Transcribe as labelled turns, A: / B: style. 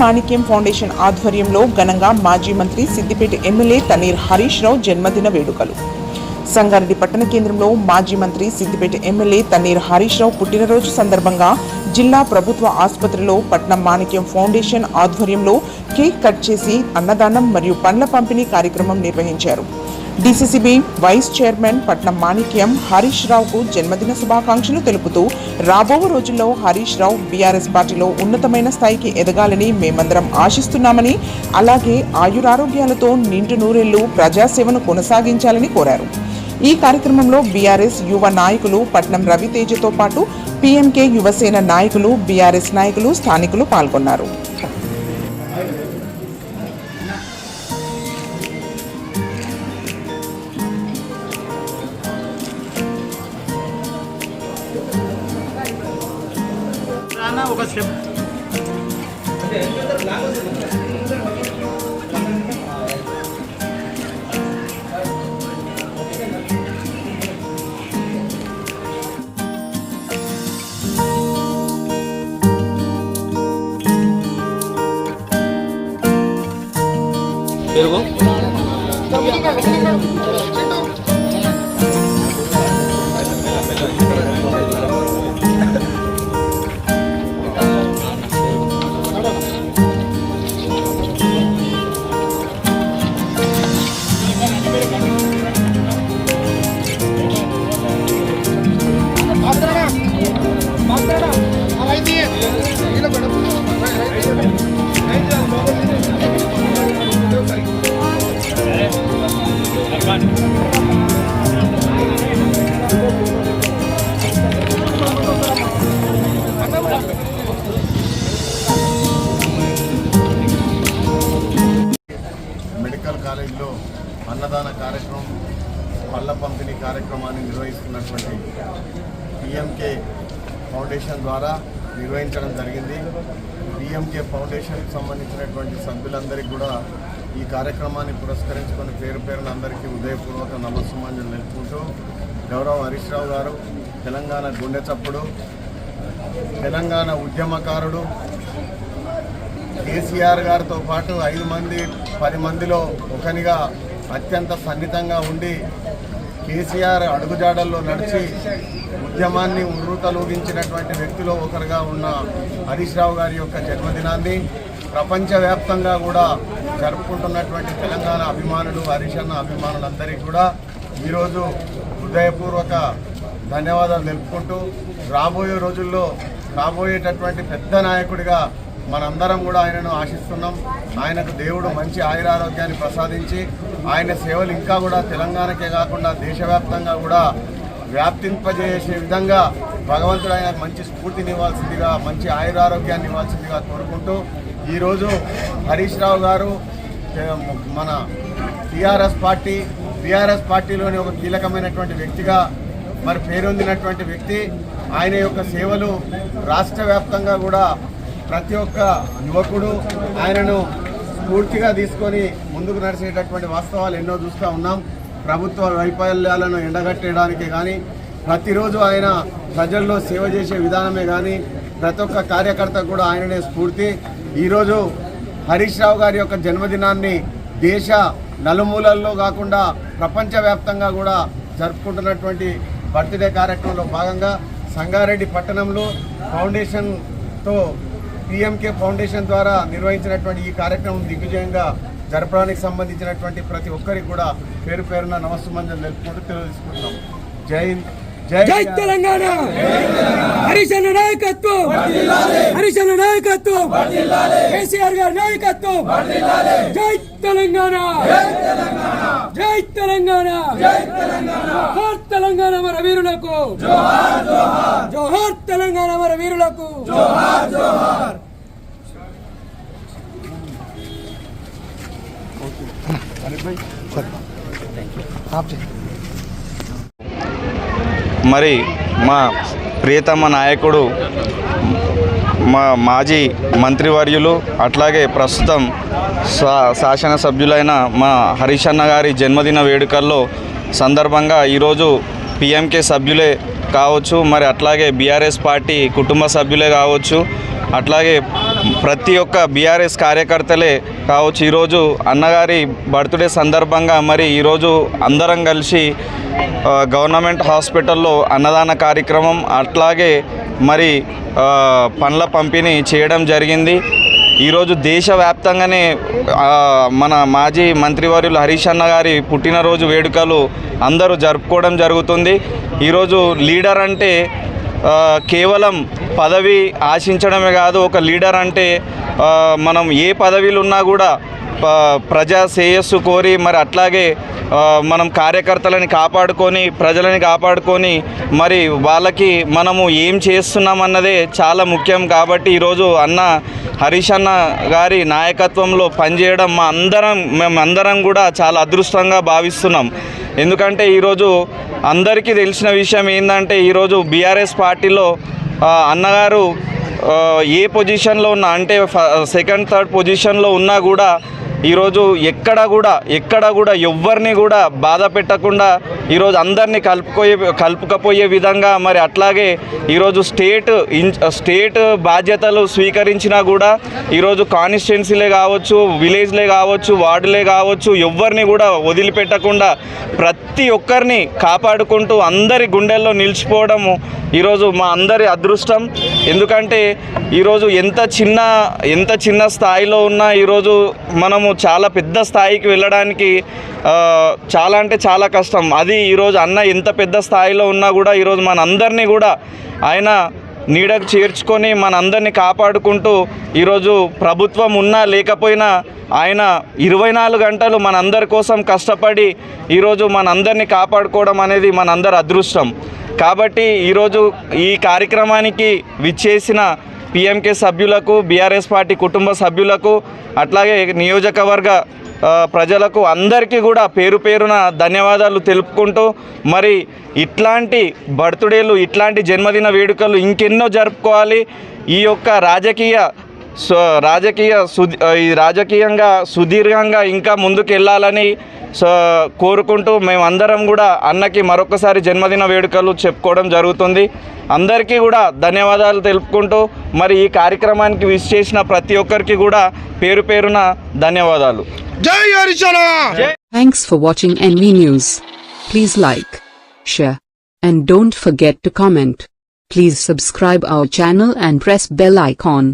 A: మాణిక్యం foundation ఆధ్వర్యంలో ఘనంగా మాజీ మంత్రి సిద్దిపేట ఎమ్మెల్యే తన్నీర్ హరీష్ రావు జన్మదిన వేడుకలు. సంగారెడ్డి పట్టణ కేంద్రంలో మాజీ మంత్రి సిద్దిపేట ఎమ్మెల్యే తన్నీర్ హరీష్ రావు పుట్టినరోజు సందర్భంగా జిల్లా ప్రభుత్వ ఆసుపత్రిలో పట్నం మాణిక్యం ఫౌండేషన్ ఆధ్వర్యంలో కేక్ కట్ చేసి అన్నదానం మరియు పండ్ల పంపిణీ కార్యక్రమం నిర్వహించారు. డీసీసీబీ వైస్ చైర్మన్ పట్నం మాణిక్యం హరీష్ రావుకు జన్మదిన శుభాకాంక్షలు తెలుపుతూ రాబో రోజుల్లో హరీష్ రావు బీఆర్ఎస్ పార్టీలో ఉన్నతమైన స్థాయికి ఎదగాలని మేమందరం ఆశిస్తున్నామని, అలాగే ఆయురారోగ్యాలతో నిండు నూరేళ్లు ప్రజాసేవను కొనసాగించాలని కోరారు. ఈ కార్యక్రమంలో బీఆర్ఎస్ యువ నాయకులు పట్నం రవితేజతో పాటు పీఎంకే యువసేన నాయకులు, బీఆర్ఎస్ నాయకులు, స్థానికులు పాల్గొన్నారు.
B: మెడికల్ కాలేజ్లో అన్నదాన కార్యక్రమం, పళ్ళ పంపిణీ కార్యక్రమాన్ని నిర్వహిస్తున్నటువంటి పీఎంకే ఫౌండేషన్ ద్వారా నిర్వహించడం జరిగింది. పీఎంకే ఫౌండేషన్కి సంబంధించినటువంటి సభ్యులందరికీ కూడా ఈ కార్యక్రమాన్ని పురస్కరించుకొని పేరు పేరున అందరికీ ఉదయపూర్వక నమస్సుమాంజలు తెలుపుకుంటూ, గౌరవ హరీష్ రావు గారు తెలంగాణ గుండె చప్పుడు, తెలంగాణ ఉద్యమకారుడు, కేసీఆర్ గారితో పాటు 5 మంది 10 మందిలో ఒకనిగా అత్యంత సన్నిహితంగా ఉండి కేసీఆర్ అడుగుజాడల్లో నడిచి ఉద్యమాన్ని ఉర్రూతలూగించినటువంటి వ్యక్తిలో ఒకరుగా ఉన్న హరీష్ రావు గారి యొక్క జన్మదినాన్ని ప్రపంచవ్యాప్తంగా కూడా జరుపుకుంటున్నటువంటి తెలంగాణ అభిమానులు, హరీష్ అన్న అభిమానులందరికీ కూడా ఈరోజు హృదయపూర్వక ధన్యవాదాలు తెలుపుకుంటూ, రాబోయే రోజుల్లో రాబోయేటటువంటి పెద్ద నాయకుడిగా మనందరం కూడా ఆయనను ఆశిస్తున్నాం. ఆయనకు దేవుడు మంచి ఆయురారోగ్యాన్ని ప్రసాదించి ఆయన సేవలు ఇంకా కూడా తెలంగాణకే కాకుండా దేశవ్యాప్తంగా కూడా వ్యాప్తింపజేసే విధంగా భగవంతుడు ఆయనకు మంచి స్ఫూర్తినివ్వాల్సిందిగా, మంచి ఆయురారోగ్యాన్ని ఇవ్వాల్సిందిగా కోరుకుంటూ, ఈరోజు హరీష్ రావు గారు మన బీఆర్ఎస్ పార్టీలోని ఒక కీలకమైనటువంటి వ్యక్తిగా మరి పేరొందినటువంటి వ్యక్తి. ఆయన యొక్క సేవలు రాష్ట్ర వ్యాప్తంగా కూడా ప్రతి ఒక్క యువకుడు ఆయనను స్ఫూర్తిగా తీసుకొని ముందుకు నడిచేటటువంటి వాస్తవాలు ఎన్నో చూస్తూ ఉన్నాం. ప్రభుత్వ వైఫల్యాలను ఎండగట్టేయడానికి కానీ, ప్రతిరోజు ఆయన ప్రజల్లో సేవ చేసే విధానమే కానీ, ప్రతి ఒక్క కార్యకర్త కూడా ఆయననే స్ఫూర్తి. ఈరోజు హరీష్ రావు గారి యొక్క జన్మదినాన్ని దేశ నలుమూలల్లో కాకుండా ప్రపంచవ్యాప్తంగా కూడా జరుపుకుంటున్నటువంటి బర్త్డే కార్యక్రమంలో భాగంగా సంగారెడ్డి పట్టణంలో ఫౌండేషన్తో పీఎంకే ఫౌండేషన్ ద్వారా నిర్వహించినటువంటి ఈ కార్యక్రమం దిగ్విజయంగా జరపడానికి సంబంధించినటువంటి ప్రతి ఒక్కరికి కూడా పేరు పేరున నమస్సుమంజలు తెలుపుకుంటూ తెలియజేసుకుంటున్నాం. జై హింద్, జై తెలంగాణ.
C: హరీష్ అన్న నాయకత్వం, హరీష్ అన్న నాయకత్వం, కేసీఆర్ గారి నాయకత్వం. జై తెలంగాణ, జై తెలంగాణ, జోహార్ తెలంగాణ మన వీరులకు, జోహార్ తెలంగాణ మన వీరులకు.
D: మరి మా ప్రియతమ నాయకుడు, మా మాజీ మంత్రివర్యులు, అట్లాగే ప్రస్తుతం శాసనసభ్యులైన మా హరీష్ అన్న గారి జన్మదిన వేడుకల్లో సందర్భంగా ఈరోజు పీఎంకే సభ్యులే కావచ్చు, మరి అట్లాగే బీఆర్ఎస్ పార్టీ కుటుంబ సభ్యులే కావచ్చు, అట్లాగే ప్రతి ఒక్క బీఆర్ఎస్ కార్యకర్తలే కావచ్చు ఈరోజు అన్నగారి బర్త్డే సందర్భంగా మరి ఈరోజు అందరం కలిసి గవర్నమెంట్ హాస్పిటల్లో అన్నదాన కార్యక్రమం అట్లాగే మరి పండ్ల పంపిణీ చేయడం జరిగింది. ఈరోజు దేశవ్యాప్తంగానే మన మాజీ మంత్రివర్యులు హరీష్ అన్న గారి పుట్టినరోజు వేడుకలు అందరూ జరుపుకోవడం జరుగుతుంది. ఈరోజు లీడర్ అంటే కేవలం పదవి ఆశించడమే కాదు, ఒక లీడర్ అంటే మనం ఏ పదవిలో ఉన్నా కూడా ప్రజా శ్రేయస్సు కోరి మరి అట్లాగే మనం కార్యకర్తలని కాపాడుకొని ప్రజలని కాపాడుకొని మరి వాళ్ళకి మనము ఏం చేస్తున్నామన్నదే చాలా ముఖ్యం. కాబట్టి ఈరోజు అన్న హరీష్ అన్న గారి నాయకత్వంలో పనిచేయడం మేమందరం కూడా చాలా అదృష్టంగా భావిస్తున్నాం. ఎందుకంటే ఈరోజు అందరికీ తెలిసిన విషయం ఏంటంటే ఈరోజు బీఆర్ఎస్ పార్టీలో అన్నగారు ఏ పొజిషన్లో ఉన్నా అంటే సెకండ్ థర్డ్ పొజిషన్లో ఉన్నా కూడా ఈరోజు ఎక్కడ కూడా ఎవ్వరిని కూడా బాధ పెట్టకుండా ఈరోజు అందరినీ కలుపుకపోయే విధంగా మరి అట్లాగే ఈరోజు స్టేట్ బాధ్యతలు స్వీకరించినా కూడా ఈరోజు కాన్స్టిట్యున్సీలే కావచ్చు, విలేజ్లే కావచ్చు, వార్డులే కావచ్చు, ఎవ్వరిని కూడా వదిలిపెట్టకుండా ప్రతి ఒక్కరిని కాపాడుకుంటూ అందరి గుండెల్లో నిలిచిపోవడము ఈరోజు మా అందరి అదృష్టం. ఎందుకంటే ఈరోజు ఎంత చిన్న స్థాయిలో ఉన్నా ఈరోజు మనము చాలా పెద్ద స్థాయికి వెళ్ళడానికి చాలా అంటే చాలా కష్టం. అది ఈరోజు అన్న ఎంత పెద్ద స్థాయిలో ఉన్నా కూడా ఈరోజు మనందరినీ కూడా ఆయన నీడకు చేర్చుకొని మనందరినీ కాపాడుకుంటూ ఈరోజు ప్రభుత్వం ఉన్నా లేకపోయినా ఆయన 24 గంటలు మనందరి కోసం కష్టపడి ఈరోజు మనందరినీ కాపాడుకోవడం అనేది మనందరి అదృష్టం. కాబట్టి ఈరోజు ఈ కార్యక్రమానికి విచ్చేసిన పిఎంకే సభ్యులకు, బీఆర్ఎస్ పార్టీ కుటుంబ సభ్యులకు, అట్లాగే నియోజకవర్గ ప్రజలకు అందరికీ కూడా పేరు పేరున ధన్యవాదాలు తెలుపుకుంటూ మరి ఇట్లాంటి బర్త్డేలు, ఇట్లాంటి జన్మదిన వేడుకలు ఇంకెన్నో జరుపుకోవాలి. ఈ యొక్క రాజకీయంగా సుదీర్ఘంగా ఇంకా ముందుకు వెళ్ళాలని కోరుకుంటూ మేమందరం కూడా అన్నకి మరొకసారి జన్మదిన వేడుకలు చెప్పుకోవడం జరుగుతుంది. అందరికీ కూడా ధన్యవాదాలు తెలుపుకుంటూ మరి ఈ కార్యక్రమానికి విష్ చేసిన ప్రతి ఒక్కరికి కూడా పేరు పేరున ధన్యవాదాలు.
E: జై హరీష్ అన్న.
F: Thanks for watching NV News. Please like, share, and don't forget to comment. Please subscribe our channel and press bell icon.